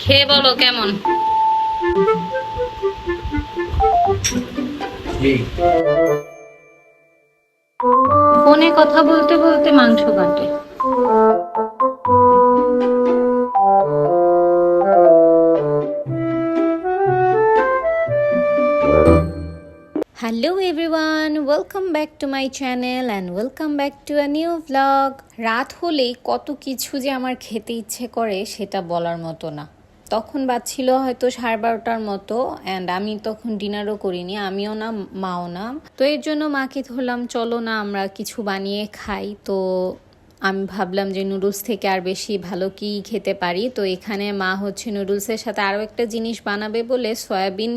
খেয়ে বলো কেমন। ফোনে কথা বলতে বলতে মাংস কাটে। Hello everyone, welcome back to my channel and welcome back to a new vlog. রাত হলেই কত কিছু যে আমার খেতে ইচ্ছে করে সেটা বলার মতো না। তখন বাজছিল হয়তো 12:30টার মতো অ্যান্ড আমি তখন ডিনারও করিনি, আমিও না মাও না। তো এর জন্য মাকে ধরলাম চলো না আমরা কিছু বানিয়ে খাই। তো আমি ভাবলাম যে নুডলস থেকে আর বেশি ভালো কি খেতে পারি। তো এখানে মা হচ্ছে নুডলসের সাথে আরও একটা জিনিস বানাবে বলে সয়াবিন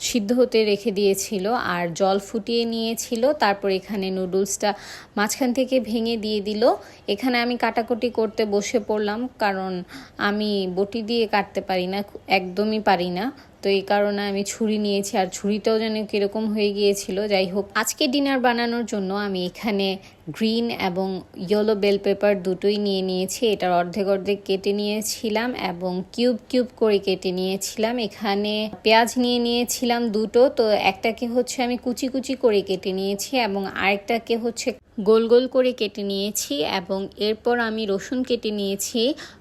সিদ্ধ হতে রেখে দিয়েছিল আর জল ফুটিয়ে নিয়েছিল। তারপর এখানে নুডলসটা মাঝখান থেকে ভেঙে দিয়ে দিল। এখানে আমি কাটাকুটি করতে বসে পড়লাম, কারণ আমি বটি দিয়ে কাটতে পারি না, একদমই পারি না। তো এই কারণে আমি ছুরি নিয়েছি, আর ছুরিটাও যেন কীরকম হয়ে গিয়েছিল। যাই হোক, আজকে ডিনার বানানোর জন্য আমি এখানে গ্রিন এবং ইয়েলো বেল পেপার দুটোই নিয়ে নিয়েছি। এটার অর্ধেক অর্ধেক কেটে নিয়েছিলাম এবং কিউব কিউব করে কেটে নিয়েছিলাম। এখানে পেঁয়াজ নিয়ে নিয়েছিলাম দুটো, তো একটাকে হচ্ছে আমি কুচি কুচি করে কেটে নিয়েছি এবং আরেকটাকে হচ্ছে গোল গোল করে কেটে নিয়েছি। এবং এরপর আমি রসুন কেটে নিয়েছি।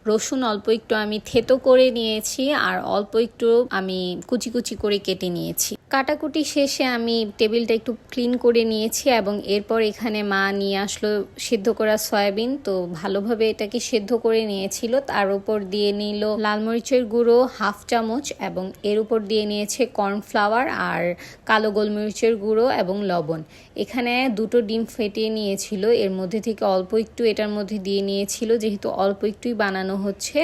রসুন অল্প একটু আমি থেতো করে নিয়েছি আর অল্প একটু আমি কুচি কুচি করে কেটে নিয়েছি। কাটাকুটি শেষে আমি টেবিলটা একটু ক্লিন করে নিয়েছি এবং এরপর এখানে মা নিয়ে আসলো সিদ্ধ করা সয়াবিন। তো ভালোভাবে এটাকে সিদ্ধ করে নিয়েছিল। তার উপর দিয়ে নিল লাল মরিচের গুঁড়ো 1/2 চামচ এবং এর উপর দিয়ে নিয়েছে কর্নফ্লাওয়ার আর কালো গোলমরিচের গুঁড়ো এবং লবণ। এখানে দুটো ডিম ফেটিয়ে নিয়েছিল, এর মধ্যে থেকে অল্প একটু এটার মধ্যে দিয়ে নিয়েছিল, যেহেতু অল্প একটুই বানানো হচ্ছে।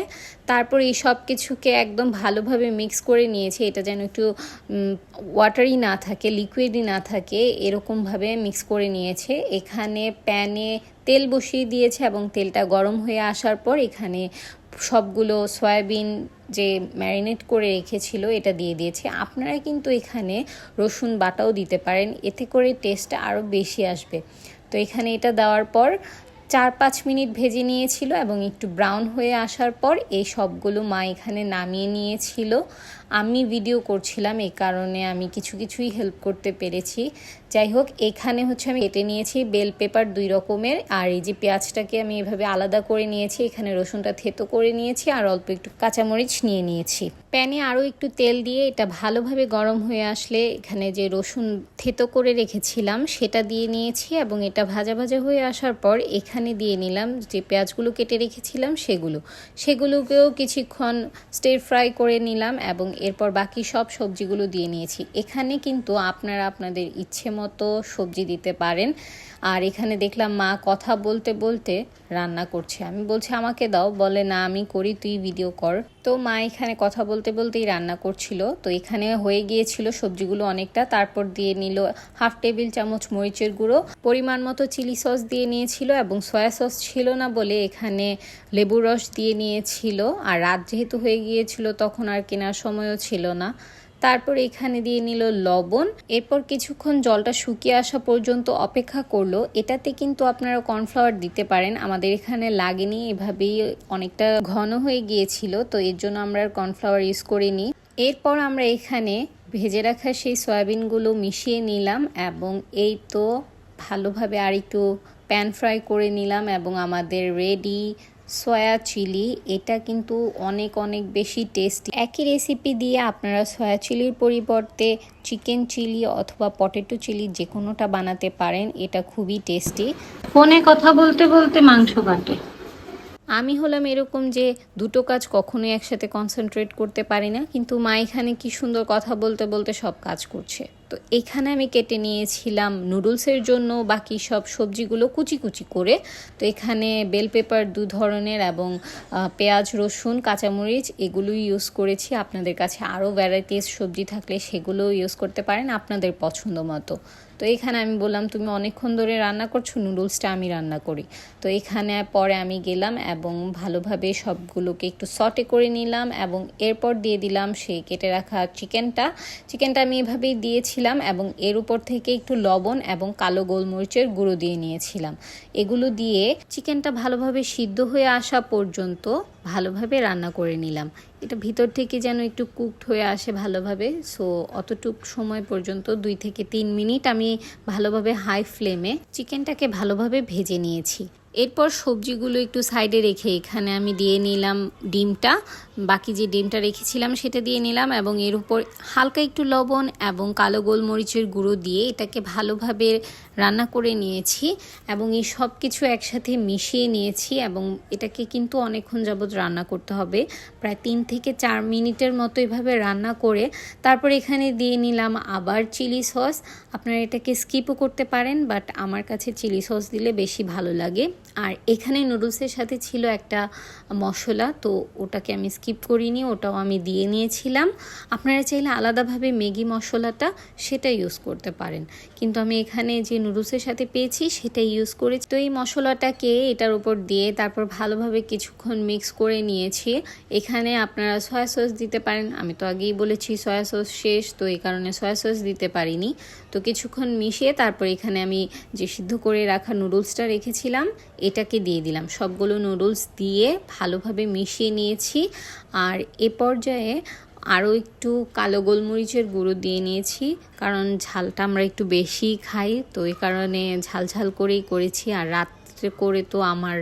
তারপর এই সব কিছুকে একদম ভালোভাবে মিক্স করে নিয়েছে, এটা যেন একটু ওয়াটারি না থাকে, লিকুইডই না থাকে, এরকমভাবে মিক্স করে নিয়েছে। এখানে প্যানে তেল বসিয়ে দিয়েছে এবং তেলটা গরম হয়ে আসার পর এখানে সবগুলো সয়াবিন যে ম্যারিনেট করে রেখেছিল এটা দিয়ে দিয়েছে। আপনারা কিন্তু এখানে রসুন বাটাও দিতে পারেন, এতে করে টেস্টটা আরও বেশি আসবে। তো এখানে এটা দেওয়ার পর 4-5 মিনিট ভেজে নিয়েছিল এবং একটু ব্রাউন হয়ে আসার পর এই সবগুলো মা এখানে নামিয়ে নিয়েছিল। আমি ভিডিও করছিলাম, এই কারণে আমি কিছুই হেল্প করতে পেরেছি। যাই হোক, এখানে হচ্ছে আমি কেটে নিয়েছি বেল পেপার 2 রকমের, আর এই যে পেঁয়াজটাকে আমি এভাবে আলাদা করে নিয়েছি। এখানে রসুনটা থেতো করে নিয়েছি আর অল্প একটু কাঁচামরিচ নিয়ে নিয়েছি। প্যানে আরও একটু তেল দিয়ে এটা ভালোভাবে গরম হয়ে আসলে এখানে যে রসুন থেতো করে রেখেছিলাম সেটা দিয়ে নিয়েছি এবং এটা ভাজা ভাজা হয়ে আসার পর এখানে দিয়ে নিলাম যে পেঁয়াজগুলো কেটে রেখেছিলাম সেগুলোকেও কিছুক্ষণ স্টির ফ্রাই করে নিলাম এবং এরপর বাকি সব সবজিগুলো দিয়ে নিয়েছি। এখানে কিন্তু আপনারা আপনাদের ইচ্ছে মতো সবজি দিতে পারেন। আর এখানে দেখলাম মা কথা বলতে বলতে রান্না করছে। আমি বলছি আমাকে দাও, বলে না আমি করি, তুই ভিডিও কর। তো মা এখানে কথা বলতে বলতেই রান্না করছিল। তো এখানে হয়ে গিয়েছিল সবজিগুলো অনেকটা। তারপর দিয়ে নিল 1/2 টেবিল চামচ মরিচের গুঁড়ো, পরিমাণ মতো চিলি সস দিয়ে নিয়েছিল এবং সয়া সস ছিল না বলে এখানে লেবুর রস দিয়ে নিয়েছিল। আর রাত যেহেতু হয়ে গিয়েছিল তখন আর কেনার সময়ও ছিল না। তারপর এখানে দিয়ে নিল লবণ। এরপর কিছুক্ষণ জলটা শুকিয়ে আসা পর্যন্ত অপেক্ষা করলো। এটাতে কিন্তু আপনারা কর্নফ্লাওয়ার দিতে পারেন, আমাদের এখানে লাগেনি, এভাবেই অনেকটা ঘন হয়ে গিয়েছিল, তো এর জন্য আমরা কর্নফ্লাওয়ার ইউজ করিনি। এরপর আমরা এখানে ভেজে রাখা সেই সয়াবিনগুলো মিশিয়ে নিলাম এবং এই তো ভালোভাবে আর একটু প্যান ফ্রাই করে নিলাম এবং আমাদের রেডি সয়া চিলি। এটা কিন্তু অনেক বেশি টেস্টি। একই রেসিপি দিয়ে আপনারা সয়া চিলির পরিবর্তে চিকেন চিলি অথবা পটেটো চিলি যে কোনোটা বানাতে পারেন, এটা খুবই টেস্টি। ফোনে কথা বলতে বলতে মাংস কাটে। আমি হলাম এরকম যে দুটো কাজ কখনোই একসাথে কনসেন্ট্রেট করতে পারি না, কিন্তু মা এখানে কি সুন্দর কথা বলতে বলতে সব কাজ করছে। তো এখানে আমি কেটে নিয়েছিলাম নুডলসের জন্য বাকি সব সবজিগুলো কুচি কুচি করে। তো এখানে বেল পেপার 2 ধরনের এবং পেঁয়াজ রসুন কাঁচামরিচ এগুলোই ইউজ করেছি। আপনাদের কাছে আরও ভ্যারাইটিস সবজি থাকলে সেগুলোও ইউজ করতে পারেন আপনাদের পছন্দ মতো। তো এখানে আমি বললাম তুমি অনেকক্ষণ ধরে রান্না করছো, নুডলসটা আমি রান্না করি। তো এখানে পরে আমি গেলাম এবং ভালোভাবে সবগুলোকে একটু সটে করে নিলাম এবং এরপর দিয়ে দিলাম সেই কেটে রাখা চিকেনটা আমি এভাবেই দিয়েছি নিয়েছিলাম এবং এর উপর থেকে একটু লবণ এবং কালো গোলমরিচের গুঁড়ো দিয়ে নিয়েছিলাম। এগুলো দিয়ে চিকেনটা ভালোভাবে সিদ্ধ হয়ে আসা পর্যন্ত ভালোভাবে রান্না করে নিলাম। এটা ভিতর থেকে যেন একটু কুকড হয়ে আসে ভালোভাবে। সো অতটুক সময় পর্যন্ত 2 থেকে 3 মিনিট আমি ভালোভাবে হাই ফ্লেমে চিকেনটাকে ভালোভাবে ভেজে নিয়েছি। এরপর সবজিগুলো একটু সাইডে রেখে এখানে আমি দিয়ে নিলাম ডিমটা। বাকি যে ডিমটা রেখেছিলাম সেটা দিয়ে নিলাম এবং এর উপর হালকা একটু লবণ এবং কালো গোলমরিচের গুঁড়ো দিয়ে এটাকে ভালোভাবে রান্না করে নিয়েছি এবং এই সব কিছু একসাথে মিশিয়ে নিয়েছি এবং এটাকে কিন্তু অনেকক্ষণ যাবত রান্না করতে হবে, প্রায় 3 থেকে 4 মিনিটের মতো এভাবে রান্না করে তারপর এখানে দিয়ে নিলাম আবার চিলি সস। আপনারা এটাকে স্কিপও করতে পারেন, বাট আমার কাছে চিলি সস দিলে বেশি ভালো লাগে। আর এখানে নুডলসের সাথে ছিল একটা মশলা, তো ওটাকে আমি স্কিপ করিনি, ওটাও আমি দিয়ে নিয়েছিলাম। আপনারা চাইলে আলাদাভাবে ম্যাগি মশলাটা সেটা ইউজ করতে পারেন, কিন্তু আমি এখানে যে নুডলসের সাথে পেয়েছি সেটাই ইউজ করেছি। তো এই মশলাটাকে এটার উপর দিয়ে তারপর ভালোভাবে কিছুক্ষণ মিক্স করে নিয়েছি। এখানে আপনারা সয়া সস দিতে পারেন, আমি তো আগেই বলেছি সয়া সস শেষ, তো এই কারণে সয়া সস দিতে পারিনি। তো কিছুক্ষণ মিশিয়ে তারপর এখানে আমি যে সিদ্ধ করে রাখা নুডলসটা রেখেছিলাম এটাকে দিয়ে দিলাম। সবগুলো নুডলস দিয়ে ভালোভাবে মিশিয়ে নিয়েছি। আর এ পর্যায়ে আরও একটু কালো গোলমরিচের গুঁড়ো দিয়ে নিয়েছি, কারণ ঝালটা আমরা একটু বেশি খাই, তো এই কারণে ঝাল ঝাল করেই করেছি। আর রাত্রে করে তো আমার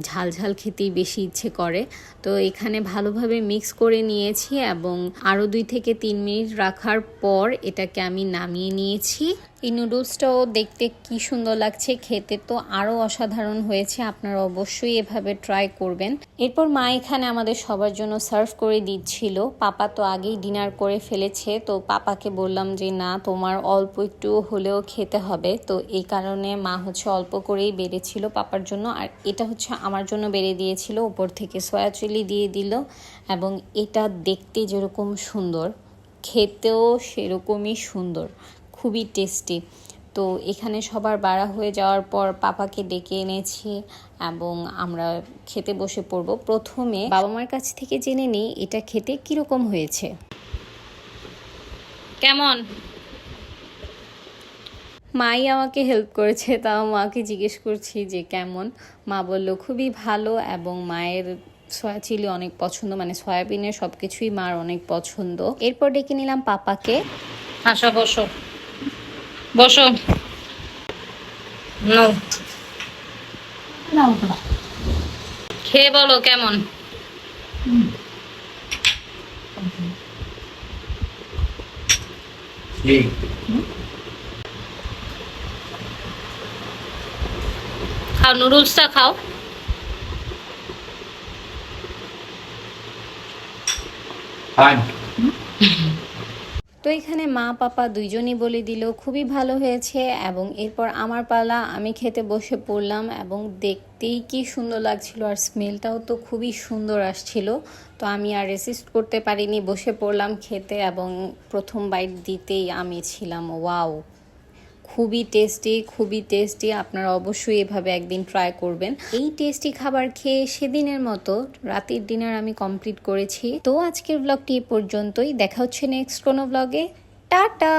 ঝাল ঝাল খেতেই বেশি ইচ্ছে করে। তো এখানে ভালোভাবে মিক্স করে নিয়েছি এবং আরও 2 থেকে 3 মিনিট রাখার পর এটাকে আমি নামিয়ে নিয়েছি। এই নুডলসটাও দেখতে কি সুন্দর লাগছে, খেতে তো আরও অসাধারণ হয়েছে। আপনারা অবশ্যই এভাবে ট্রাই করবেন। এরপর মা এখানে আমাদের সবার জন্য সার্ভ করে দিচ্ছিল। পাপা তো আগেই ডিনার করে ফেলেছে, তো পাপাকে বললাম যে না, তোমার অল্প একটু হলেও খেতে হবে। তো এই কারণে মা হচ্ছে অল্প করেই বেড়েছিল পাপার জন্য, আর এটা হচ্ছে আমার জন্য বেড়ে দিয়েছিল। উপর থেকে সয়া চিলি দিয়ে দিল এবং এটা দেখতে যেরকম সুন্দর খেতেও সেরকমই সুন্দর, খুবই টেস্টি। তো এখানে সবার বাড়া হয়ে যাওয়ার পর পাপাকে ডেকে এনেছি এবং আমরা খেতে বসে পড়ব। প্রথমে বাবা মার কাছ থেকে জেনে নিই এটা খেতে কীরকম হয়েছে। কেমন? মাই আমাকে হেল্প করেছে, তাও মাকে জিজ্ঞেস করছি যে কেমন। মা বলল খুবই ভালো এবং মায়ের সয়া চিলি অনেক পছন্দ, মানে সয়াবিনের সব কিছুই মার অনেক পছন্দ। এরপর ডেকে নিলাম পাপাকে। আসো, বসো বসো। নাও, খেয়ে বলো কেমন। খাও, নুডলসটা খাও। তো এখানে মা পাপা দুইজনই বলে দিল খুবই ভালো হয়েছে এবং এরপর আমার পালা, আমি খেতে বসে পড়লাম এবং দেখতেই কি সুন্দর লাগছিল আর স্মেলটাও তো খুবই সুন্দর আসছিল। তো আমি আর রেসিস্ট করতে পারিনি, বসে পড়লাম খেতে এবং প্রথম বাইট দিতেই আমি ছিলাম ওয়াও, খুবই টেস্টি, খুবই টেস্টি। আপনারা অবশ্যই এভাবে একদিন ট্রাই করবেন। এই টেস্টি খাবার খেয়ে সেদিনের মতো রাতের ডিনার আমি কমপ্লিট করেছি। তো আজকের ব্লগটি এ পর্যন্তই, দেখা হচ্ছে নেক্সট কোনো ব্লগে। টাটা।